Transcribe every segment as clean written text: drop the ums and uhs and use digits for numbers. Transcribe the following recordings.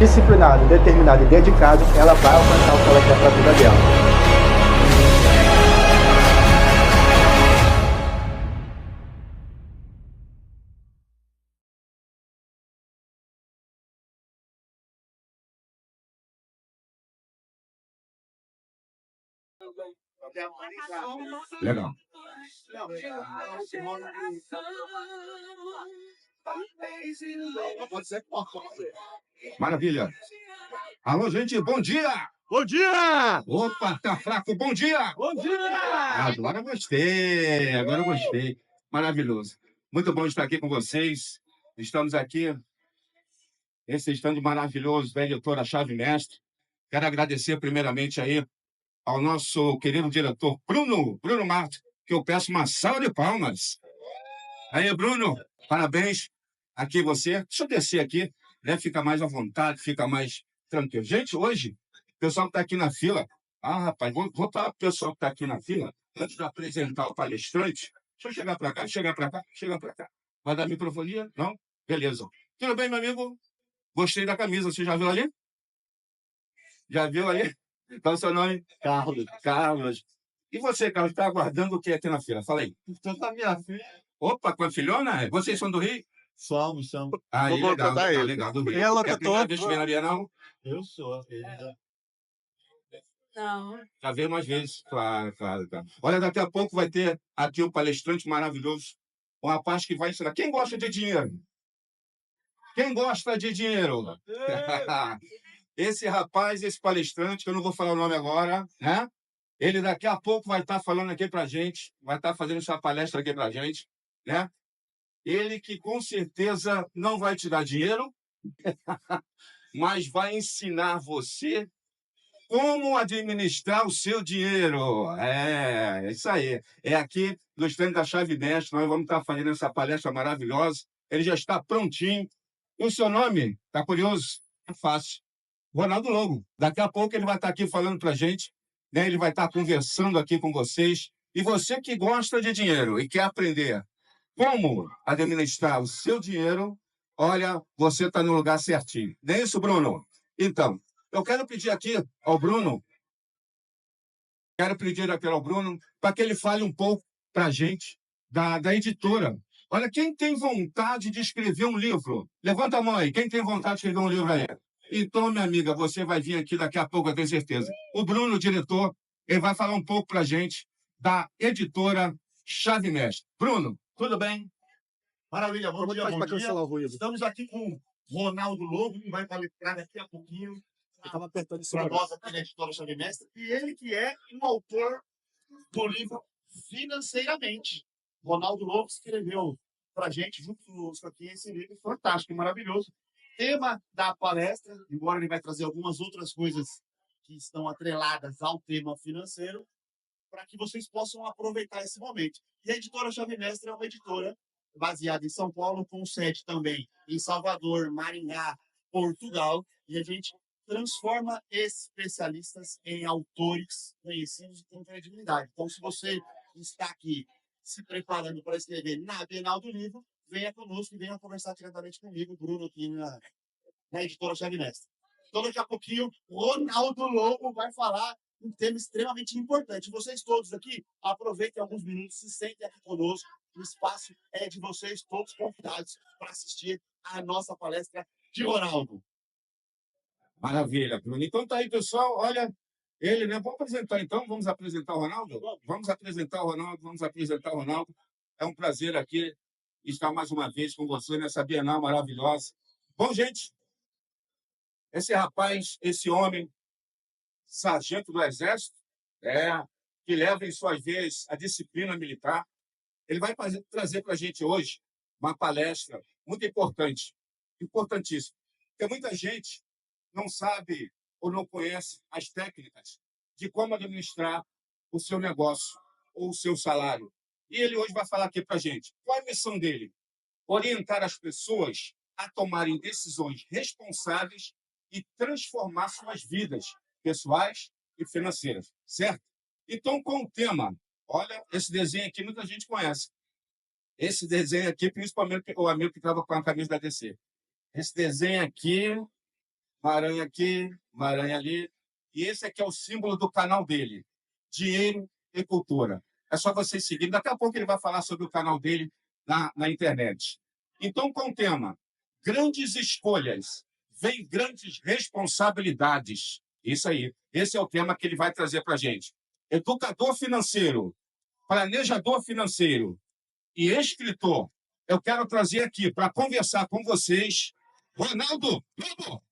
disciplinado, determinado e dedicado, ela vai alcançar o que ela quer para a vida dela. Legal. Maravilha. Alô, gente, bom dia! Bom dia! Opa, tá fraco, bom dia! Bom dia! Agora eu gostei. Maravilhoso. Muito bom estar aqui com vocês. Estamos aqui, esse stand maravilhoso da editora Chave Mestre. Quero agradecer primeiramente aí ao nosso querido diretor Bruno Marto, que eu peço uma salva de palmas. Aí, Bruno, parabéns. Aqui você. Deixa eu descer aqui, né? Fica mais à vontade, fica mais tranquilo. Gente, hoje, o pessoal que está aqui na fila. Ah, rapaz, vou falar para o pessoal que está aqui na fila, antes de apresentar o palestrante. Deixa eu chegar para cá, chegar para cá. Vai dar microfonia? Não? Beleza. Tudo bem, meu amigo? Gostei da camisa. Você já viu ali? Já viu ali? Qual é o seu nome? Carlos. Carlos. E você, Carlos, está aguardando o que aqui na fila? Fala aí. Estou com a minha filha. Opa, com a filhona? Vocês são do Rio? Somos. Aí, Vou legal, contar legal, ele. legal. Do Rio. Ela É a primeira vez que vem na Bienal? Eu sou. Não. Já veio mais vezes. Claro. Olha, daqui a pouco vai ter aqui um palestrante maravilhoso. Um rapaz que vai ensinar. Quem gosta de dinheiro? Quem gosta de dinheiro? Esse rapaz, esse palestrante, que eu não vou falar o nome agora, né? Ele daqui a pouco vai estar falando aqui pra gente, vai estar fazendo essa palestra aqui pra gente, né? Ele que com certeza não vai te dar dinheiro, mas vai ensinar você como administrar o seu dinheiro. É isso aí. É aqui no stand da Chave Mestre, nós vamos estar fazendo essa palestra maravilhosa. Ele já está prontinho. E o seu nome? Tá curioso? É fácil. Ronaldo Longo. Daqui a pouco ele vai estar aqui falando para a gente, né? Ele vai estar conversando aqui com vocês. E você que gosta de dinheiro e quer aprender como administrar o seu dinheiro, olha, você está no lugar certinho. Não é isso, Bruno? Então, eu quero pedir aqui ao Bruno, para que ele fale um pouco para a gente da editora. Olha, quem tem vontade de escrever um livro? Levanta a mão aí. Quem tem vontade de escrever um livro aí? Então, minha amiga, você vai vir aqui daqui a pouco, eu tenho certeza. O Bruno, o diretor, ele vai falar um pouco para a gente da editora Chave Mestre. Bruno, tudo bem? Maravilha, bom dia. cancelar o ruído? Estamos aqui com o Ronaldo Lobo, que vai palestrar daqui a pouquinho Eu estava apertando esse para nós aqui na editora Chave Mestre. E ele que é um autor do livro Financeiramente. Ronaldo Lobo escreveu para a gente, junto conosco aqui, esse livro fantástico, maravilhoso. Tema da palestra, embora ele vai trazer algumas outras coisas que estão atreladas ao tema financeiro, para que vocês possam aproveitar esse momento. E a editora Chave Mestre é uma editora baseada em São Paulo, com sede também em Salvador, Maringá, Portugal, e a gente transforma especialistas em autores conhecidos e com credibilidade. Então, se você está aqui se preparando para escrever na Bienal do Livro, venha conosco e venha conversar diretamente comigo, Bruno, aqui na editora Chave Mestre. Então, daqui a pouquinho, Ronaldo Lobo vai falar um tema extremamente importante. Vocês todos aqui, aproveitem alguns minutos, se sentem aqui conosco. O espaço é de vocês, todos convidados para assistir a nossa palestra de Ronaldo. Maravilha, Bruno. Então tá aí, pessoal. Olha, ele, né? Vamos apresentar então, vamos apresentar o Ronaldo? Vamos apresentar o Ronaldo. É um prazer aqui estar mais uma vez com você nessa Bienal maravilhosa. Bom, gente, esse rapaz, esse homem, sargento do Exército, que leva em suas veias a disciplina militar, ele vai trazer para a gente hoje uma palestra muito importante, importantíssima, porque muita gente não sabe ou não conhece as técnicas de como administrar o seu negócio ou o seu salário. E ele hoje vai falar aqui para a gente. Qual é a missão dele? Orientar as pessoas a tomarem decisões responsáveis e transformar suas vidas pessoais e financeiras, certo? Então, com o tema, olha, esse desenho aqui muita gente conhece. Esse desenho aqui, principalmente o amigo que estava com a camisa da DC. Esse desenho aqui uma aranha aqui, uma aranha ali. E esse aqui é o símbolo do canal dele, Dinheiro e Cultura. É só vocês seguirem. Daqui a pouco ele vai falar sobre o canal dele na internet. Então, com o tema Grandes Escolhas, vem grandes responsabilidades. Isso aí. Esse é o tema que ele vai trazer para a gente. Educador financeiro, planejador financeiro e escritor. Eu quero trazer aqui para conversar com vocês, Ronaldo Lobo.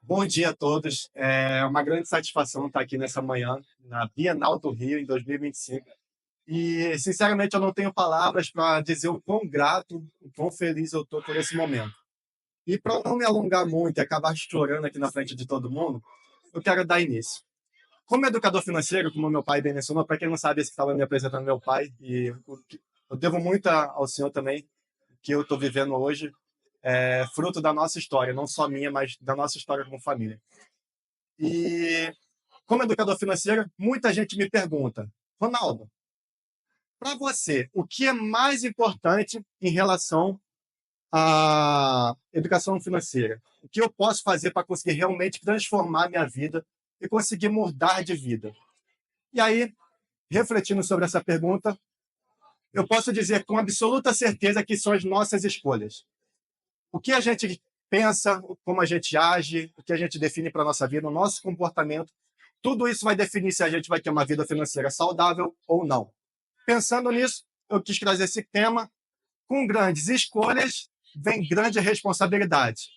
Bom dia a todos. É uma grande satisfação estar aqui nessa manhã, na Bienal do Rio, em 2025. E, sinceramente, eu não tenho palavras para dizer o quão grato, o quão feliz eu estou por esse momento. E para não me alongar muito e acabar chorando aqui na frente de todo mundo, eu quero dar início. Como educador financeiro, como meu pai bem mencionou, para quem não sabe, esse que estava me apresentando meu pai, e eu devo muito ao senhor também, que eu estou vivendo hoje, é fruto da nossa história, não só minha, mas da nossa história como família. E, como educador financeiro, muita gente me pergunta, Ronaldo, para você, o que é mais importante em relação à educação financeira? O que eu posso fazer para conseguir realmente transformar minha vida e conseguir mudar de vida? E aí, refletindo sobre essa pergunta, eu posso dizer com absoluta certeza que são as nossas escolhas. O que a gente pensa, como a gente age, o que a gente define para a nossa vida, o nosso comportamento, tudo isso vai definir se a gente vai ter uma vida financeira saudável ou não. Pensando nisso, eu quis trazer esse tema. Com grandes escolhas, vem grande responsabilidade.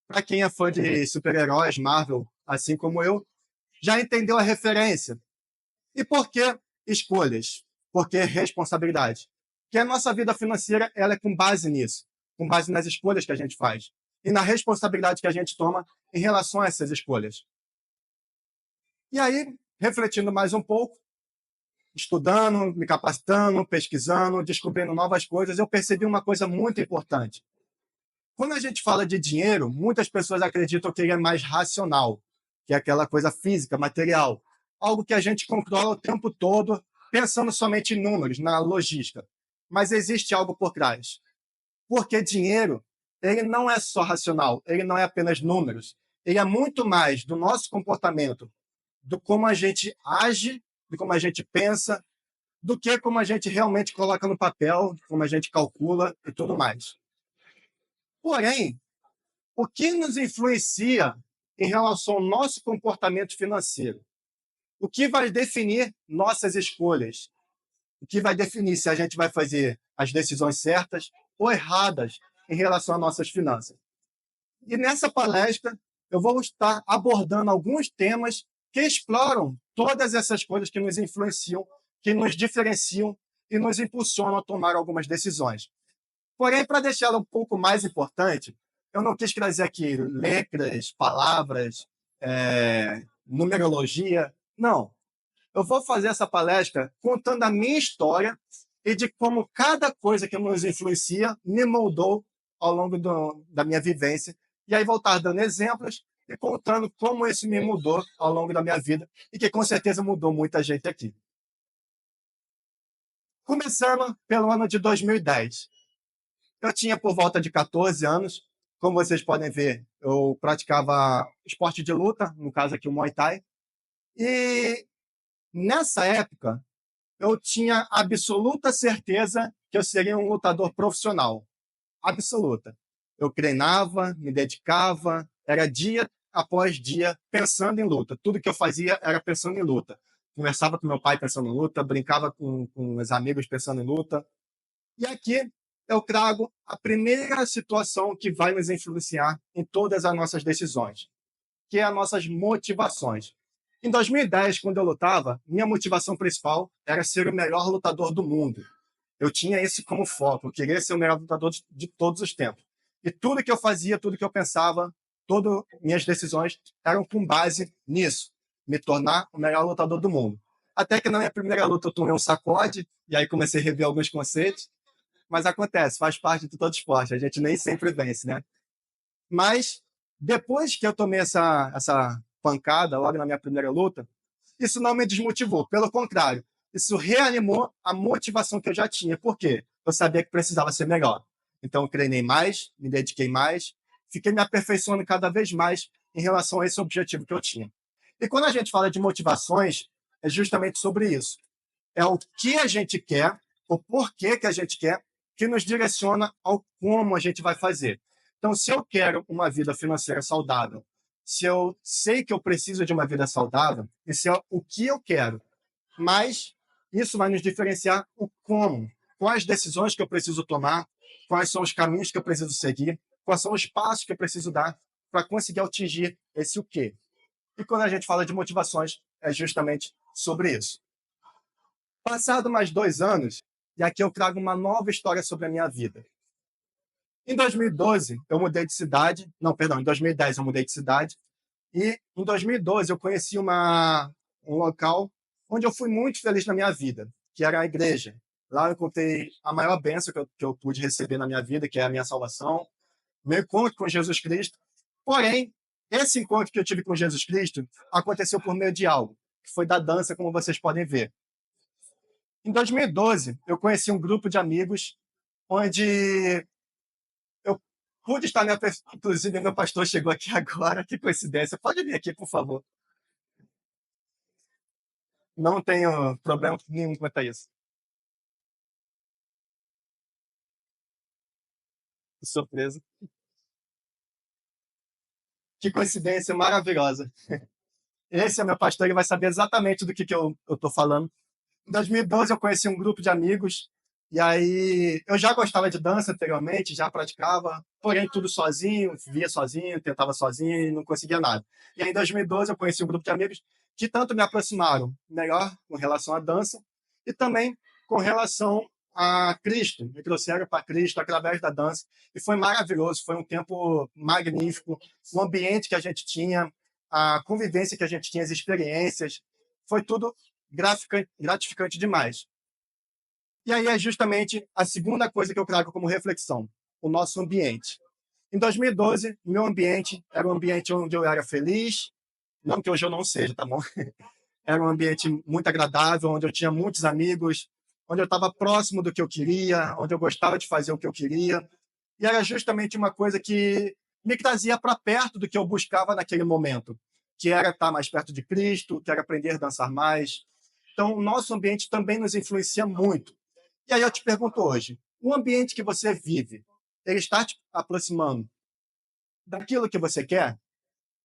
Para quem é fã de super-heróis, Marvel, assim como eu, já entendeu a referência. E por que escolhas? Por que responsabilidade? Porque a nossa vida financeira ela é com base nisso, com base nas escolhas que a gente faz e na responsabilidade que a gente toma em relação a essas escolhas. E aí, refletindo mais um pouco, estudando, me capacitando, pesquisando, descobrindo novas coisas, eu percebi uma coisa muito importante. Quando a gente fala de dinheiro, muitas pessoas acreditam que ele é mais racional, que é aquela coisa física, material, algo que a gente controla o tempo todo, pensando somente em números, na logística. Mas existe algo por trás. Porque dinheiro, ele não é só racional, ele não é apenas números. Ele é muito mais do nosso comportamento, do como a gente age, de como a gente pensa, do que como a gente realmente coloca no papel, como a gente calcula e tudo mais. Porém, o que nos influencia em relação ao nosso comportamento financeiro? O que vai definir nossas escolhas? O que vai definir se a gente vai fazer as decisões certas ou erradas em relação às nossas finanças? E nessa palestra, eu vou estar abordando alguns temas que exploram todas essas coisas que nos influenciam, que nos diferenciam e nos impulsionam a tomar algumas decisões. Porém, para deixá-la um pouco mais importante, eu não quis trazer aqui letras, palavras, numerologia. Não. Eu vou fazer essa palestra contando a minha história e de como cada coisa que nos influencia me moldou ao longo da minha vivência. E aí voltar dando exemplos e contando como isso me mudou ao longo da minha vida e que com certeza mudou muita gente aqui. Começando pelo ano de 2010. Eu tinha por volta de 14 anos. Como vocês podem ver, eu praticava esporte de luta, no caso aqui o Muay Thai. E nessa época, eu tinha absoluta certeza que eu seria um lutador profissional. Absoluta. Eu treinava, me dedicava, era dia após dia pensando em luta. Tudo que eu fazia era pensando em luta. Conversava com meu pai pensando em luta, brincava com meus amigos pensando em luta. E aqui eu trago a primeira situação que vai nos influenciar em todas as nossas decisões, que é as nossas motivações. Em 2010, quando eu lutava, minha motivação principal era ser o melhor lutador do mundo. Eu tinha isso como foco, eu queria ser o melhor lutador de todos os tempos. E tudo que eu fazia, tudo que eu pensava, todas minhas decisões eram com base nisso, me tornar o melhor lutador do mundo. Até que na minha primeira luta eu tomei um sacode, e aí comecei a rever alguns conceitos, mas acontece, faz parte de todo esporte, a gente nem sempre vence, né? Mas depois que eu tomei essa pancada logo na minha primeira luta, isso não me desmotivou. Pelo contrário, isso reanimou a motivação que eu já tinha. Por quê? Eu sabia que precisava ser melhor. Então, eu treinei mais, me dediquei mais, fiquei me aperfeiçoando cada vez mais em relação a esse objetivo que eu tinha. E quando a gente fala de motivações, é justamente sobre isso. É o que a gente quer, o porquê que a gente quer, que nos direciona ao como a gente vai fazer. Então, se eu quero uma vida financeira saudável, se eu sei que eu preciso de uma vida saudável, isso é o que eu quero. Mas isso vai nos diferenciar o como, quais decisões que eu preciso tomar, quais são os caminhos que eu preciso seguir, quais são os passos que eu preciso dar para conseguir atingir esse o quê. E quando a gente fala de motivações, é justamente sobre isso. Passado mais 2 anos, e aqui eu trago uma nova história sobre a minha vida. Em 2012, eu mudei de cidade. Não, perdão, em 2010 eu mudei de cidade. E em 2012 eu conheci um local onde eu fui muito feliz na minha vida, que era a igreja. Lá eu encontrei a maior bênção que eu pude receber na minha vida, que é a minha salvação, meu encontro com Jesus Cristo. Porém, esse encontro que eu tive com Jesus Cristo aconteceu por meio de algo, que foi da dança, como vocês podem ver. Em 2012, eu conheci um grupo de amigos onde eu pude estar me aperfeiçoando. Inclusive, meu pastor chegou aqui agora, que coincidência. Pode vir aqui, por favor. Não tenho problema nenhum quanto a isso. Que surpresa. Que coincidência maravilhosa. Esse é meu pastor, ele vai saber exatamente do que eu estou falando. Em 2012, eu conheci um grupo de amigos, e aí eu já gostava de dança anteriormente, já praticava, porém tudo sozinho, via sozinho, tentava sozinho e não conseguia nada. E aí em 2012, eu conheci um grupo de amigos que tanto me aproximaram melhor com relação à dança e também com relação a Cristo. Me trouxeram para Cristo através da dança e foi maravilhoso, foi um tempo magnífico, o ambiente que a gente tinha, a convivência que a gente tinha, as experiências, foi tudo gratificante demais. E aí é justamente a segunda coisa que eu trago como reflexão, o nosso ambiente. Em 2012, meu ambiente era um ambiente onde eu era feliz, não que hoje eu não seja, tá bom? Era um ambiente muito agradável, onde eu tinha muitos amigos, onde eu estava próximo do que eu queria, onde eu gostava de fazer o que eu queria. E era justamente uma coisa que me trazia para perto do que eu buscava naquele momento, que era estar mais perto de Cristo, que era aprender a dançar mais. Então, o nosso ambiente também nos influencia muito. E aí eu te pergunto hoje, o ambiente que você vive, ele está te aproximando daquilo que você quer?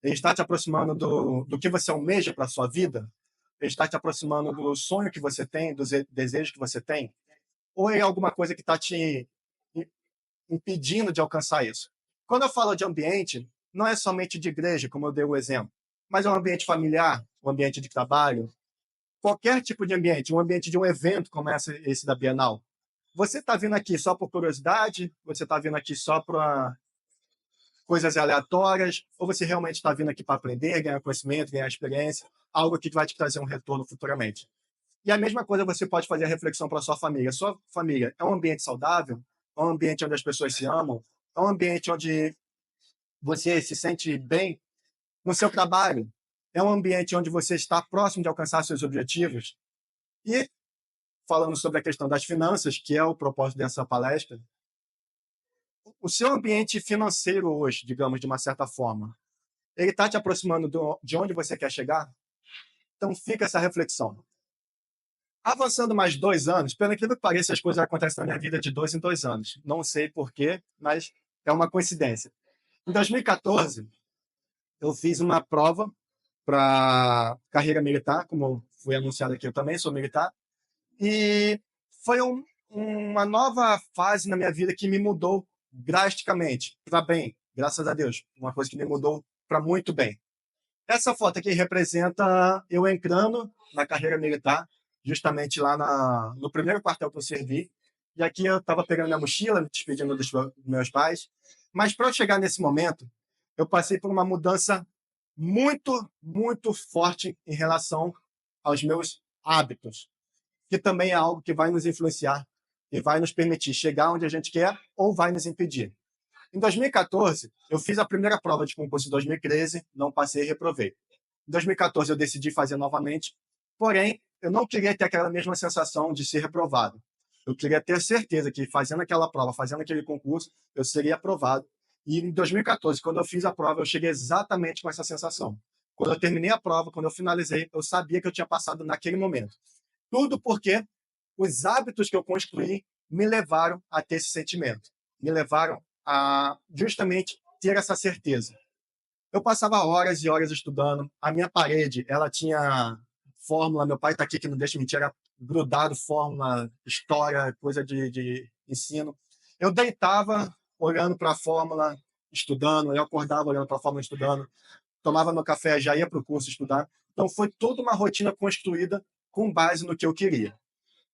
Ele está te aproximando do que você almeja para a sua vida? Ele está te aproximando do sonho que você tem, dos desejos que você tem? Ou é alguma coisa que está te impedindo de alcançar isso? Quando eu falo de ambiente, não é somente de igreja, como eu dei o exemplo, mas é um ambiente familiar, um ambiente de trabalho, qualquer tipo de ambiente, um ambiente de um evento como esse da Bienal. Você está vindo aqui só por curiosidade? Você está vindo aqui só para coisas aleatórias? Ou você realmente está vindo aqui para aprender, ganhar conhecimento, ganhar experiência, algo que vai te trazer um retorno futuramente? E a mesma coisa você pode fazer a reflexão para a sua família. Sua família é um ambiente saudável? É um ambiente onde as pessoas se amam? É um ambiente onde você se sente bem no seu trabalho? É um ambiente onde você está próximo de alcançar seus objetivos? E, falando sobre a questão das finanças, que é o propósito dessa palestra, o seu ambiente financeiro hoje, digamos, de uma certa forma, ele está te aproximando de onde você quer chegar? Então, fica essa reflexão. Avançando mais 2 anos, pelo que pareça, as coisas acontecem na minha vida de 2 em 2 anos. Não sei porquê, mas é uma coincidência. Em 2014, eu fiz uma prova para carreira militar, como foi anunciado aqui, eu também sou militar, e foi uma nova fase na minha vida que me mudou drasticamente, para bem, graças a Deus, uma coisa que me mudou para muito bem. Essa foto aqui representa eu entrando na carreira militar, justamente lá no primeiro quartel que eu servi, e aqui eu estava pegando minha mochila, me despedindo dos meus pais, mas para eu chegar nesse momento, eu passei por uma mudança muito, muito forte em relação aos meus hábitos, que também é algo que vai nos influenciar e vai nos permitir chegar onde a gente quer ou vai nos impedir. Em 2014, eu fiz a primeira prova de concurso em 2013, não passei e reprovei. Em 2014 eu decidi fazer novamente, porém, eu não queria ter aquela mesma sensação de ser reprovado. Eu queria ter certeza que fazendo aquela prova, fazendo aquele concurso, eu seria aprovado. E em 2014, quando eu fiz a prova, eu cheguei exatamente com essa sensação. Quando eu terminei a prova, quando eu finalizei, eu sabia que eu tinha passado naquele momento. Tudo porque os hábitos que eu construí me levaram a ter esse sentimento. Me levaram a justamente ter essa certeza. Eu passava horas e horas estudando. A minha parede, ela tinha fórmula. Meu pai está aqui, que não deixa mentir, era grudado fórmula, história, coisa de ensino. Eu deitava olhando para a fórmula, estudando. Eu acordava olhando para a fórmula, estudando. Tomava meu café, já ia para o curso estudar. Então, foi toda uma rotina construída com base no que eu queria.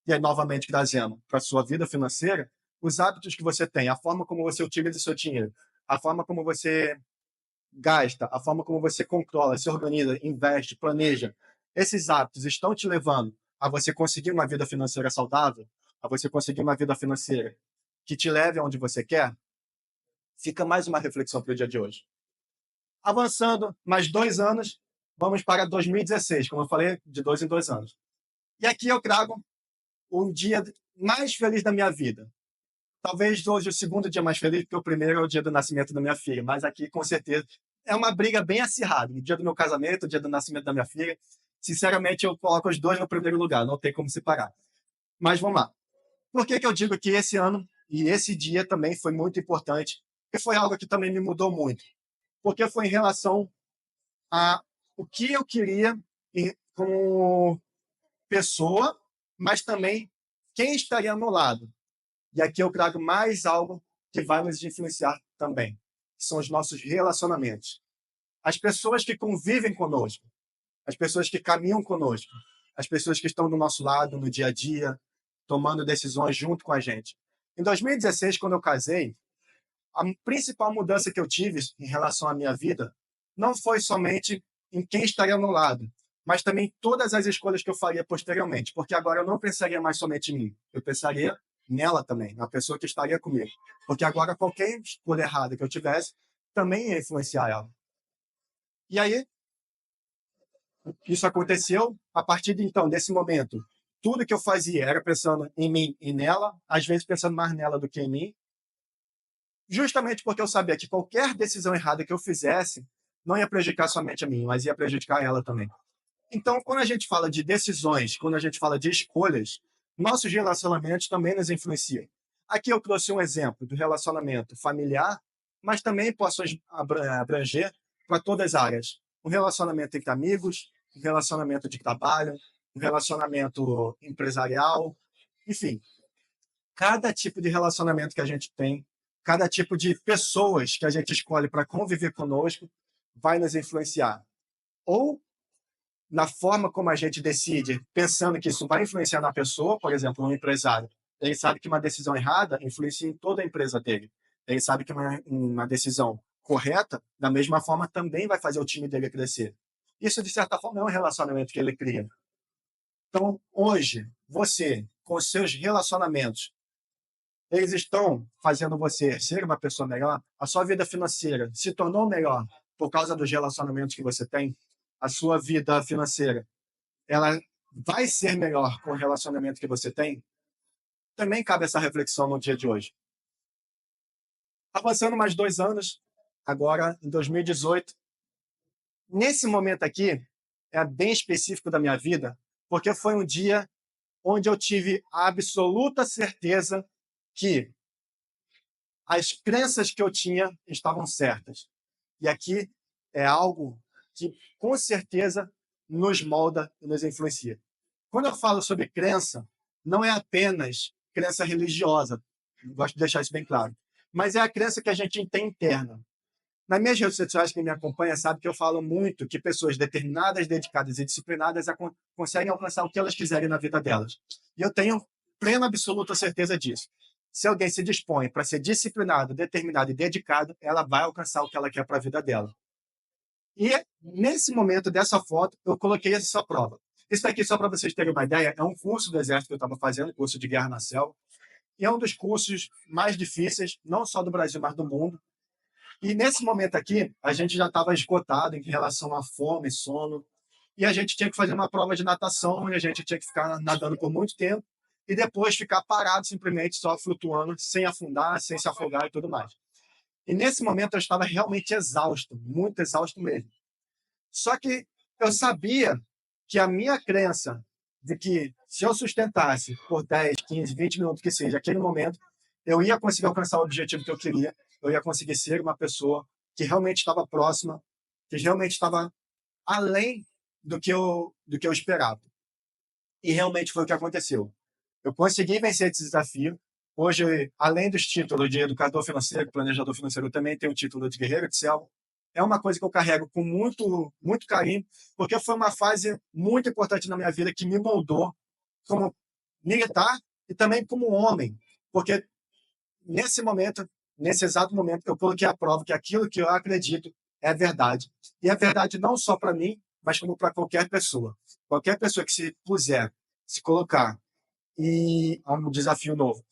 E aí, novamente, trazendo para a sua vida financeira, os hábitos que você tem, a forma como você utiliza o seu dinheiro, a forma como você gasta, a forma como você controla, se organiza, investe, planeja. Esses hábitos estão te levando a você conseguir uma vida financeira saudável, a você conseguir uma vida financeira que te leve aonde você quer? Fica mais uma reflexão para o dia de hoje. Avançando mais 2 anos, vamos para 2016, como eu falei, de 2 em 2 anos. E aqui eu trago o dia mais feliz da minha vida. Talvez hoje o segundo dia mais feliz, porque o primeiro é o dia do nascimento da minha filha, mas aqui, com certeza, é uma briga bem acirrada. O dia do meu casamento, o dia do nascimento da minha filha. Sinceramente, eu coloco os dois no primeiro lugar, não tem como separar. Mas vamos lá. Por que eu digo que esse ano e esse dia também foi muito importante? Porque foi algo que também me mudou muito. Porque foi em relação a o que eu queria como pessoa, mas também quem estaria ao meu lado. E aqui eu trago mais algo que vai nos influenciar também, que são os nossos relacionamentos. As pessoas que convivem conosco, as pessoas que caminham conosco, as pessoas que estão do nosso lado no dia a dia, tomando decisões junto com a gente. Em 2016, quando eu casei, a principal mudança que eu tive em relação à minha vida não foi somente em quem estaria ao meu lado, mas também todas as escolhas que eu faria posteriormente, porque agora eu não pensaria mais somente em mim, eu pensaria nela também, na pessoa que estaria comigo. Porque agora qualquer escolha errada que eu tivesse também ia influenciar ela. E aí, isso aconteceu a partir de então, desse momento. Tudo que eu fazia era pensando em mim e nela, às vezes pensando mais nela do que em mim, justamente porque eu sabia que qualquer decisão errada que eu fizesse não ia prejudicar somente a mim, mas ia prejudicar ela também. Então, quando a gente fala de decisões, quando a gente fala de escolhas, nossos relacionamentos também nos influenciam. Aqui eu trouxe um exemplo do relacionamento familiar, mas também posso abranger para todas as áreas. Um relacionamento entre amigos, um relacionamento de trabalho, um relacionamento empresarial, enfim. Cada tipo de relacionamento que a gente tem, cada tipo de pessoas que a gente escolhe para conviver conosco, vai nos influenciar. Ou na forma como a gente decide, pensando que isso vai influenciar na pessoa, por exemplo, um empresário. Ele sabe que uma decisão errada influencia em toda a empresa dele. Ele sabe que uma decisão correta, da mesma forma, também vai fazer o time dele crescer. Isso, de certa forma, é um relacionamento que ele cria. Então, hoje, você, com os seus relacionamentos, eles estão fazendo você ser uma pessoa melhor? A sua vida financeira se tornou melhor por causa dos relacionamentos que você tem? A sua vida financeira, ela vai ser melhor com o relacionamento que você tem? Também cabe essa reflexão no dia de hoje. Avançando mais 2 anos, agora em 2018, nesse momento aqui, é bem específico da minha vida, porque foi um dia onde eu tive a absoluta certeza que as crenças que eu tinha estavam certas. E aqui é algo que, com certeza, nos molda e nos influencia. Quando eu falo sobre crença, não é apenas crença religiosa, gosto de deixar isso bem claro, mas é a crença que a gente tem interna. Nas minhas redes sociais, quem me acompanha sabe que eu falo muito que pessoas determinadas, dedicadas e disciplinadas conseguem alcançar o que elas quiserem na vida delas. E eu tenho plena, absoluta certeza disso. Se alguém se dispõe para ser disciplinado, determinado e dedicado, ela vai alcançar o que ela quer para a vida dela. E nesse momento dessa foto, eu coloquei essa prova. Isso aqui, só para vocês terem uma ideia, é um curso do Exército que eu estava fazendo, curso de guerra na selva. E é um dos cursos mais difíceis, não só do Brasil, mas do mundo. E nesse momento aqui, a gente já estava esgotado em relação à fome, sono, e a gente tinha que fazer uma prova de natação, e a gente tinha que ficar nadando por muito tempo, e depois ficar parado simplesmente, só flutuando, sem afundar, sem se afogar e tudo mais. E nesse momento eu estava realmente exausto, muito exausto mesmo. Só que eu sabia que a minha crença de que se eu sustentasse por 10, 15, 20 minutos que seja aquele momento, eu ia conseguir alcançar o objetivo que eu queria, eu ia conseguir ser uma pessoa que realmente estava próxima, que realmente estava além do que eu esperava. E realmente foi o que aconteceu. Eu consegui vencer esse desafio. Hoje, além dos títulos de educador financeiro, planejador financeiro, eu também tenho o título de guerreiro de selva. É uma coisa que eu carrego com muito, muito carinho, porque foi uma fase muito importante na minha vida que me moldou como militar e também como homem. Porque nesse momento, nesse exato momento, eu coloquei à prova que aquilo que eu acredito é verdade. E é verdade não só para mim, mas como para qualquer pessoa. Qualquer pessoa que se puser, se colocar e a um desafio novo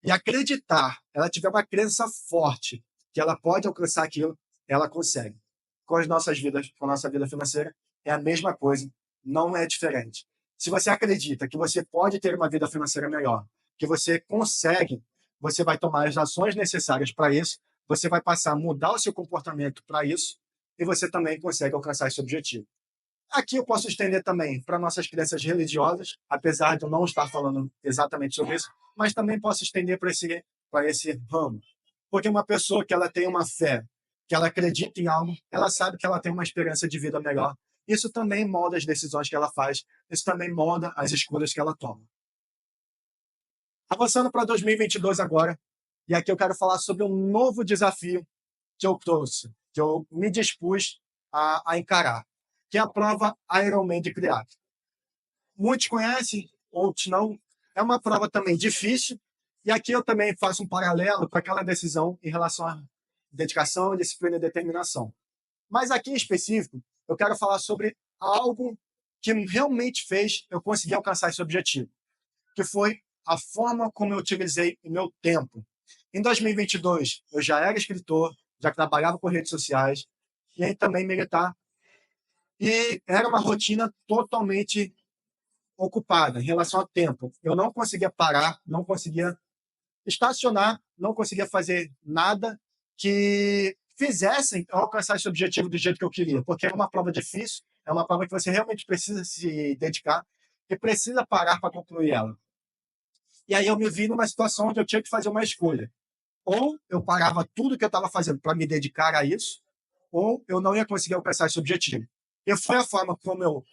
e acreditar, ela tiver uma crença forte que ela pode alcançar aquilo, ela consegue. Com as nossas vidas, com a nossa vida financeira, é a mesma coisa, não é diferente. Se você acredita que você pode ter uma vida financeira melhor, que você consegue, você vai tomar as ações necessárias para isso, você vai passar a mudar o seu comportamento para isso, e você também consegue alcançar esse objetivo. Aqui eu posso estender também para nossas crenças religiosas, apesar de eu não estar falando exatamente sobre isso, mas também posso estender para esse ramo. Porque uma pessoa que ela tem uma fé, que ela acredita em algo, ela sabe que ela tem uma experiência de vida melhor. Isso também molda as decisões que ela faz, isso também molda as escolhas que ela toma. Avançando para 2022 agora, e aqui eu quero falar sobre um novo desafio que eu trouxe, que eu me dispus a encarar, que é a prova Ironman de Criado. Muitos conhecem, outros não. É uma prova também difícil, e aqui eu também faço um paralelo com aquela decisão em relação à dedicação, disciplina e determinação. Mas aqui em específico, eu quero falar sobre algo que realmente fez eu conseguir alcançar esse objetivo, que foi a forma como eu utilizei o meu tempo. Em 2022, eu já era escritor, já trabalhava com redes sociais, e aí também militar, e era uma rotina totalmente ocupada em relação ao tempo. Eu não conseguia parar, não conseguia estacionar, não conseguia fazer nada que fizessem eu alcançar esse objetivo do jeito que eu queria, porque é uma prova difícil, é uma prova que você realmente precisa se dedicar e precisa parar para concluir ela. E aí eu me vi numa situação onde eu tinha que fazer uma escolha. Ou eu parava tudo que eu estava fazendo para me dedicar a isso, ou eu não ia conseguir alcançar esse objetivo. E foi a forma como eu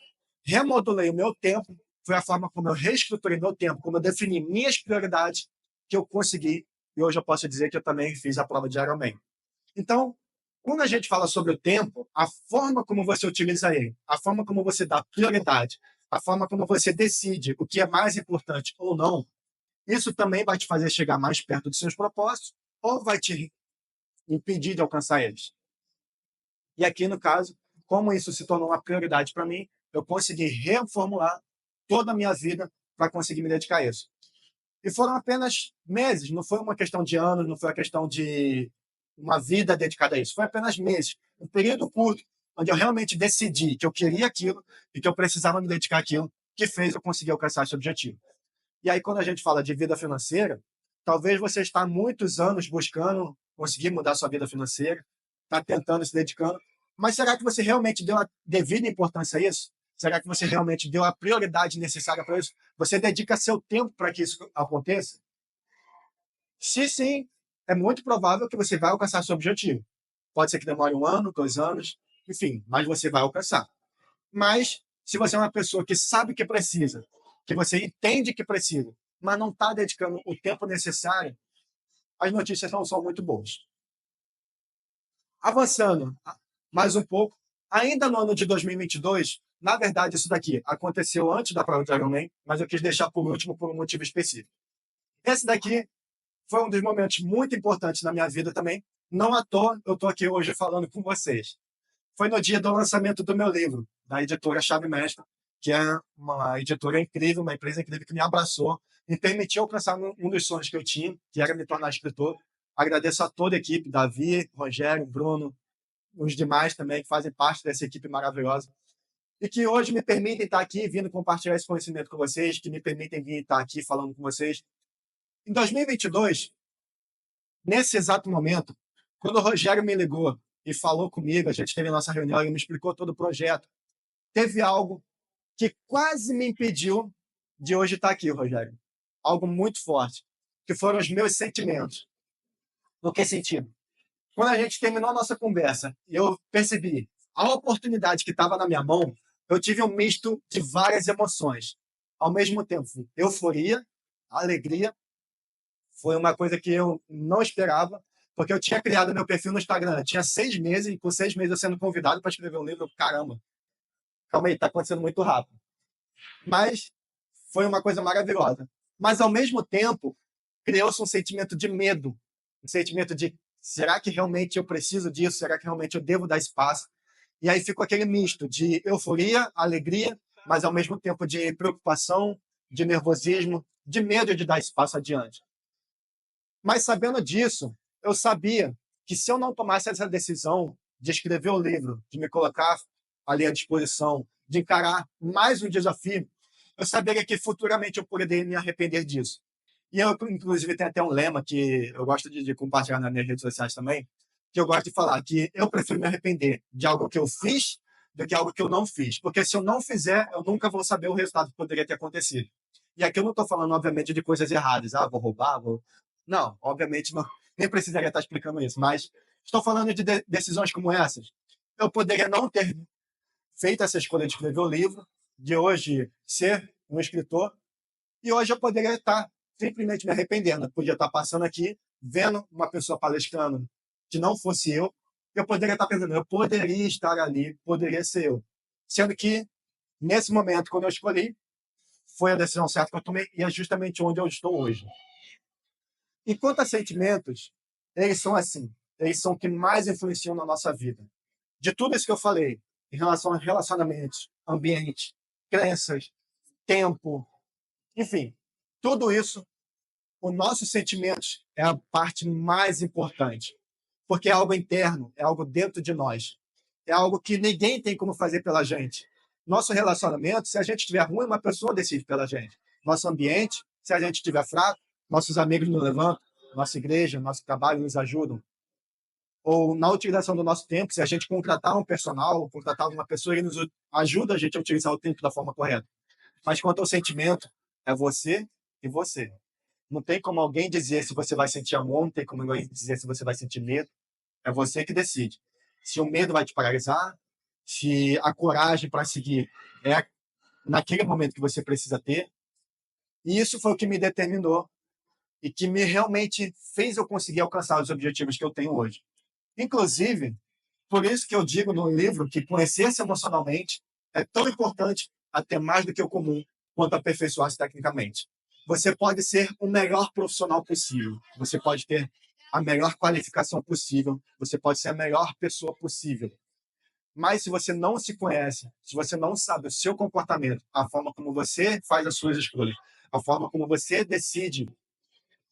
remodulei o meu tempo, foi a forma como eu reestruturei meu tempo, como eu defini minhas prioridades, que eu consegui, e hoje eu posso dizer que eu também fiz a prova de Ironman. Então, quando a gente fala sobre o tempo, a forma como você utiliza ele, a forma como você dá prioridade, a forma como você decide o que é mais importante ou não, isso também vai te fazer chegar mais perto dos seus propósitos ou vai te impedir de alcançar eles. E aqui, no caso, como isso se tornou uma prioridade para mim, eu consegui reformular toda a minha vida para conseguir me dedicar a isso. E foram apenas meses, não foi uma questão de anos, não foi uma questão de uma vida dedicada a isso, foi apenas meses, um período curto, onde eu realmente decidi que eu queria aquilo e que eu precisava me dedicar àquilo, que fez eu conseguir alcançar esse objetivo. E aí, quando a gente fala de vida financeira, talvez você está há muitos anos buscando conseguir mudar sua vida financeira, está tentando, se dedicando, mas será que você realmente deu a devida importância a isso? Será que você realmente deu a prioridade necessária para isso? Você dedica seu tempo para que isso aconteça? Se sim, é muito provável que você vai alcançar seu objetivo. Pode ser que demore 1 ano, 2 anos, enfim, mas você vai alcançar. Mas, se você é uma pessoa que sabe que precisa, que você entende que precisa, mas não está dedicando o tempo necessário, as notícias não são muito boas. Avançando mais um pouco, ainda no ano de 2022, na verdade, isso daqui aconteceu antes da prova de Ironman, mas eu quis deixar por último por um motivo específico. Esse daqui foi um dos momentos muito importantes na minha vida também. Não à toa eu estou aqui hoje falando com vocês. Foi no dia do lançamento do meu livro, da editora Chave Mestra, que é uma editora incrível, uma empresa incrível que me abraçou e permitiu alcançar um dos sonhos que eu tinha, que era me tornar escritor. Agradeço a toda a equipe, Davi, Rogério, Bruno, os demais também que fazem parte dessa equipe maravilhosa e que hoje me permitem estar aqui, vindo compartilhar esse conhecimento com vocês, que me permitem vir estar aqui falando com vocês. Em 2022, nesse exato momento, quando o Rogério me ligou e falou comigo, a gente teve a nossa reunião, ele me explicou todo o projeto, teve algo que quase me impediu de hoje estar aqui, Rogério. Algo muito forte, que foram os meus sentimentos. No que sentido? Quando a gente terminou a nossa conversa, eu percebi a oportunidade que estava na minha mão, eu tive um misto de várias emoções. Ao mesmo tempo, euforia, alegria. Foi uma coisa que eu não esperava, porque eu tinha criado meu perfil no Instagram. Tinha 6 meses, e com 6 meses eu sendo convidado para escrever um livro. Caramba, calma aí, está acontecendo muito rápido. Mas foi uma coisa maravilhosa. Mas, ao mesmo tempo, criou-se um sentimento de medo. Um sentimento de, será que realmente eu preciso disso? Será que realmente eu devo dar espaço? E aí ficou aquele misto de euforia, alegria, mas, ao mesmo tempo, de preocupação, de nervosismo, de medo de dar espaço adiante. Mas, sabendo disso, eu sabia que se eu não tomasse essa decisão de escrever o livro, de me colocar ali à disposição, de encarar mais um desafio, eu saberia que futuramente eu poderia me arrepender disso. E eu, inclusive, tenho até um lema que eu gosto de compartilhar nas minhas redes sociais também, que eu gosto de falar que eu prefiro me arrepender de algo que eu fiz do que algo que eu não fiz. Porque se eu não fizer, eu nunca vou saber o resultado que poderia ter acontecido. E aqui eu não estou falando, obviamente, de coisas erradas. Ah, vou roubar, vou... Não, obviamente, não, nem precisaria estar explicando isso. Mas estou falando de decisões como essas. Eu poderia não ter feito essa escolha de escrever o livro, de hoje ser um escritor, e hoje eu poderia estar simplesmente me arrependendo. Eu podia estar passando aqui, vendo uma pessoa palestrando que não fosse eu poderia estar pensando, eu poderia estar ali, poderia ser eu. Sendo que, nesse momento, quando eu escolhi, foi a decisão certa que eu tomei e é justamente onde eu estou hoje. E quanto a sentimentos, eles são assim, eles são o que mais influenciam na nossa vida. De tudo isso que eu falei, em relação a relacionamentos, ambiente, crenças, tempo, enfim, tudo isso, os nossos sentimentos é a parte mais importante, porque é algo interno, é algo dentro de nós, é algo que ninguém tem como fazer pela gente. Nosso relacionamento, se a gente estiver ruim, uma pessoa decide pela gente. Nosso ambiente, se a gente estiver fraco, nossos amigos nos levantam, nossa igreja, nosso trabalho nos ajudam. Ou na utilização do nosso tempo, se a gente contratar um personal, contratar uma pessoa, ele nos ajuda a gente a utilizar o tempo da forma correta. Mas quanto ao sentimento, é você e você. Não tem como alguém dizer se você vai sentir amor, não tem como alguém dizer se você vai sentir medo. É você que decide. Se o medo vai te paralisar, se a coragem para seguir é naquele momento que você precisa ter. E isso foi o que me determinou e que me realmente fez eu conseguir alcançar os objetivos que eu tenho hoje. Inclusive, por isso que eu digo no livro que conhecer-se emocionalmente é tão importante, até mais do que o comum, quanto aperfeiçoar-se tecnicamente. Você pode ser o melhor profissional possível, você pode ter a melhor qualificação possível, você pode ser a melhor pessoa possível. Mas se você não se conhece, se você não sabe o seu comportamento, a forma como você faz as suas escolhas, a forma como você decide,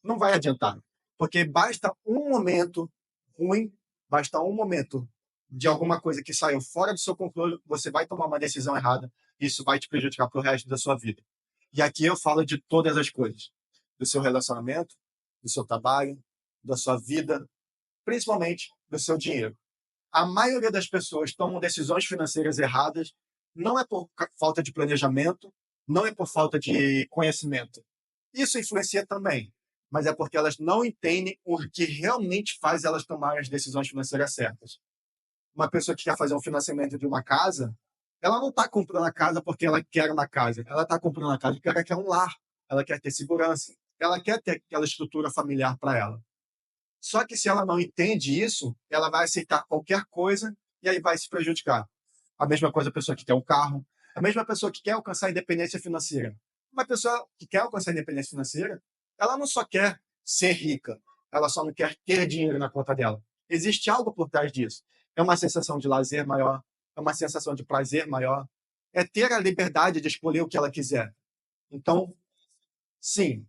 não vai adiantar. Porque basta um momento ruim, basta um momento de alguma coisa que saiu fora do seu controle, você vai tomar uma decisão errada, e isso vai te prejudicar para o resto da sua vida. E aqui eu falo de todas as coisas. Do seu relacionamento, do seu trabalho, da sua vida, principalmente do seu dinheiro. A maioria das pessoas tomam decisões financeiras erradas, não é por falta de planejamento, não é por falta de conhecimento. Isso influencia também, mas é porque elas não entendem o que realmente faz elas tomarem as decisões financeiras certas. Uma pessoa que quer fazer um financiamento de uma casa, ela não está comprando a casa porque ela quer uma casa. Ela está comprando a casa porque ela quer um lar. Ela quer ter segurança. Ela quer ter aquela estrutura familiar para ela. Só que se ela não entende isso, ela vai aceitar qualquer coisa e aí vai se prejudicar. A mesma coisa a pessoa que quer um carro. A mesma pessoa que quer alcançar a independência financeira. Uma pessoa que quer alcançar a independência financeira, ela não só quer ser rica. Ela só não quer ter dinheiro na conta dela. Existe algo por trás disso. É uma sensação de lazer maior, é uma sensação de prazer maior, é ter a liberdade de escolher o que ela quiser. Então, sim,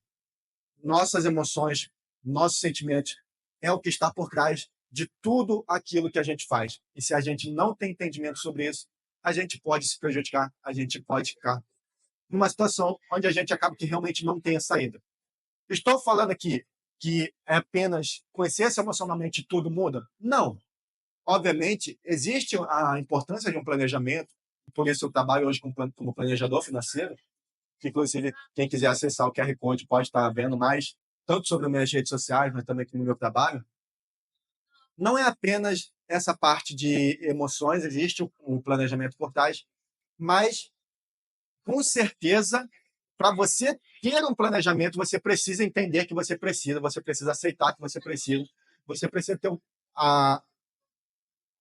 nossas emoções, nossos sentimentos é o que está por trás de tudo aquilo que a gente faz. E se a gente não tem entendimento sobre isso, a gente pode se prejudicar, a gente pode ficar numa situação onde a gente acaba que realmente não tem a saída. Estou falando aqui que é apenas conhecer-se emocionalmente tudo muda? Não. Obviamente, existe a importância de um planejamento, por isso eu trabalho hoje como planejador financeiro, que inclusive quem quiser acessar o QR Code pode estar vendo mais, tanto sobre as minhas redes sociais, mas também aqui no meu trabalho. Não é apenas essa parte de emoções, existe um planejamento por trás, mas, com certeza, para você ter um planejamento, você precisa entender que você precisa aceitar que você precisa ter a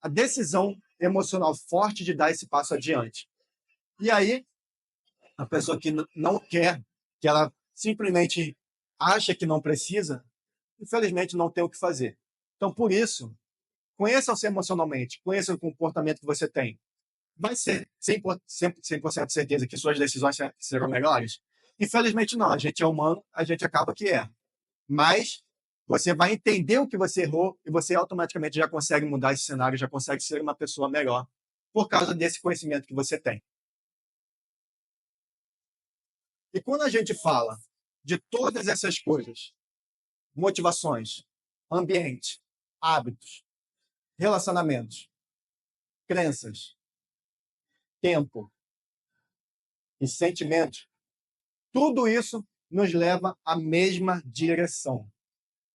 decisão emocional forte de dar esse passo adiante. E aí, a pessoa que não quer, que ela simplesmente acha que não precisa, infelizmente não tem o que fazer. Então, por isso, conheça-se emocionalmente, conheça o comportamento que você tem. Vai ser 100% de certeza que suas decisões serão melhores? Infelizmente não, a gente é humano, a gente acaba que erra. Mas você vai entender o que você errou e você automaticamente já consegue mudar esse cenário, já consegue ser uma pessoa melhor por causa desse conhecimento que você tem. E quando a gente fala de todas essas coisas, motivações, ambiente, hábitos, relacionamentos, crenças, tempo e sentimentos, tudo isso nos leva à mesma direção.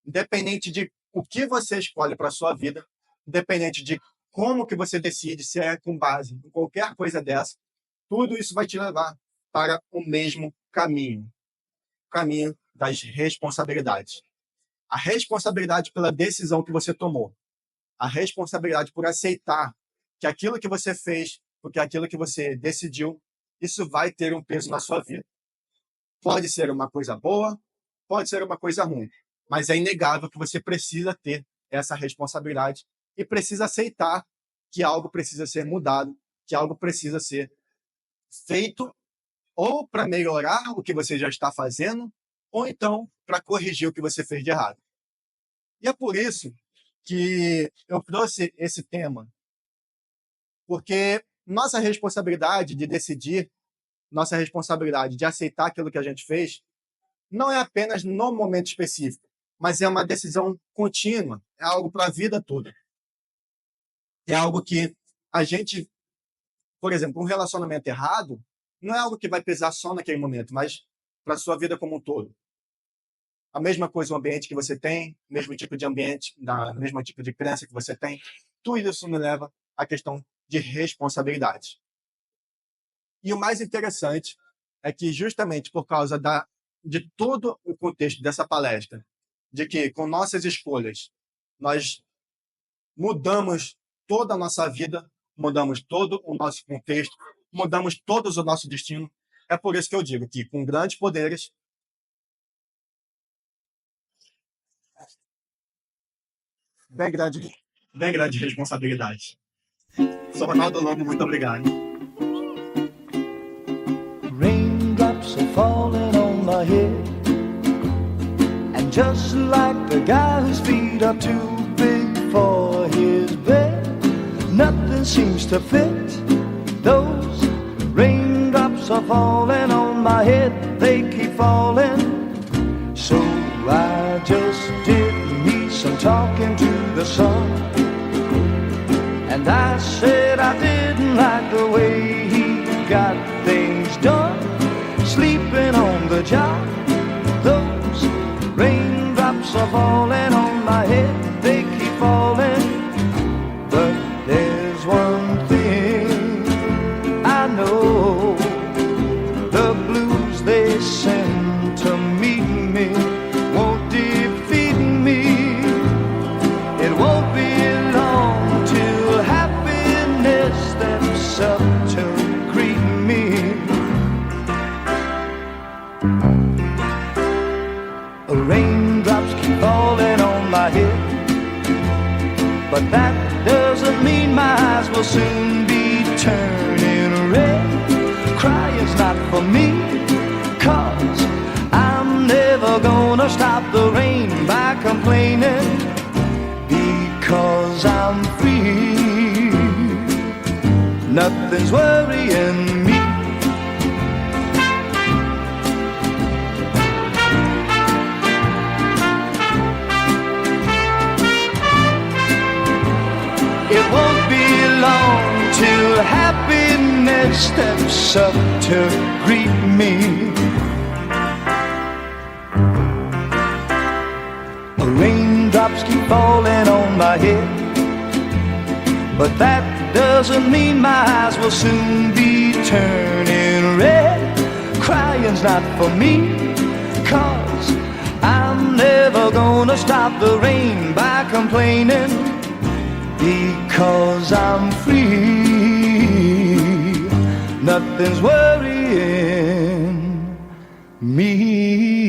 Independente de o que você escolhe para a sua vida, independente de como que você decide, se é com base em qualquer coisa dessa, tudo isso vai te levar para o mesmo caminho. O caminho das responsabilidades. A responsabilidade pela decisão que você tomou. A responsabilidade por aceitar que aquilo que você fez, porque aquilo que você decidiu, isso vai ter um peso na sua vida. Pode ser uma coisa boa, pode ser uma coisa ruim, mas é inegável que você precisa ter essa responsabilidade e precisa aceitar que algo precisa ser mudado, que algo precisa ser feito ou para melhorar o que você já está fazendo, ou então para corrigir o que você fez de errado. E é por isso que eu trouxe esse tema, porque nossa responsabilidade de decidir, nossa responsabilidade de aceitar aquilo que a gente fez, não é apenas no momento específico, mas é uma decisão contínua, é algo para a vida toda. É algo que a gente, por exemplo, um relacionamento errado, não é algo que vai pesar só naquele momento, mas para a sua vida como um todo. A mesma coisa o ambiente que você tem, mesmo tipo de ambiente, mesmo tipo de crença que você tem, tudo isso me leva à questão de responsabilidade. E o mais interessante é que justamente por causa de todo o contexto dessa palestra, de que com nossas escolhas nós mudamos toda a nossa vida, mudamos todo o nosso contexto, mudamos todo o nosso destino, é por isso que eu digo que com grandes poderes bem grande responsabilidade. Sou Ronaldo Lobo, muito obrigado. Raindrops are falling on my head, and just like the guy whose feet are too big for his bed, nothing seems to fit. Those raindrops are falling on my head, they keep falling. So I just did me some talking to the sun, and I said I didn't like the way he got things done, sleeping on the job. Those raindrops are falling on my head, they keep falling. But there's one thing I know, the blues they send to meet me won't defeat me. It won't be long till happiness steps up to greet me. Raindrops keep falling on my head, but that doesn't mean my eyes will soon be turning red. Crying's not for me, 'cause I'm never gonna stop the rain by complaining. nothing's worrying me. It won't be long till happiness steps up to greet me. Raindrops keep falling on my head, but that doesn't mean my eyes will soon be turning red. Crying's not for me, 'cause I'm never gonna stop the rain by complaining, because I'm free. Nothing's worrying me.